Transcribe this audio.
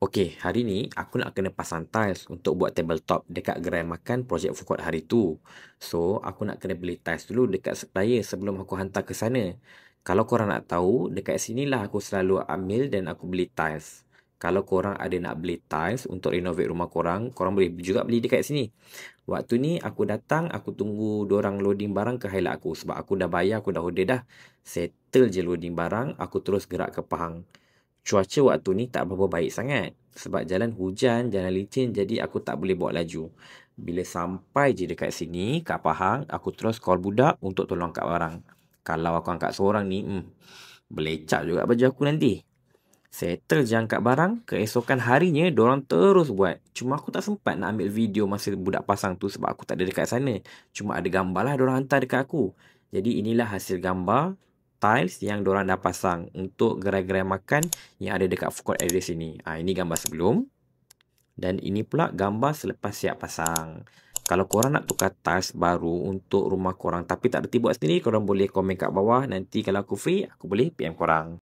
Okey, hari ni aku nak kena pasang tiles untuk buat tabletop dekat gerai makan projek food court hari tu. So, aku nak kena beli tiles dulu dekat supplier sebelum aku hantar ke sana. Kalau korang nak tahu, dekat sinilah aku selalu ambil dan aku beli tiles. Kalau korang ada nak beli tiles untuk renovate rumah korang, korang boleh juga beli dekat sini. Waktu ni aku datang, aku tunggu dorang loading barang ke highlight aku sebab aku dah bayar, aku dah order dah. Settle je loading barang, aku terus gerak ke Pahang. Cuaca waktu ni tak berapa baik sangat. Sebab jalan hujan, jalan licin, jadi aku tak boleh bawa laju. Bila sampai je dekat sini, kat Pahang, aku terus call budak untuk tolong angkat barang. Kalau aku angkat seorang ni, belecak juga baju aku nanti. Settle je angkat barang, keesokan harinya, dorang terus buat. Cuma aku tak sempat nak ambil video masa budak pasang tu sebab aku tak ada dekat sana. Cuma ada gambar lah dorang hantar dekat aku. Jadi inilah hasil gambar tiles yang dorang dah pasang untuk gerai-gerai makan yang ada dekat food court area sini. Ini gambar sebelum dan ini pula gambar selepas siap pasang. Kalau korang nak tukar tiles baru untuk rumah korang tapi tak reti buat sendiri, korang boleh komen kat bawah. Nanti kalau aku free, aku boleh PM korang.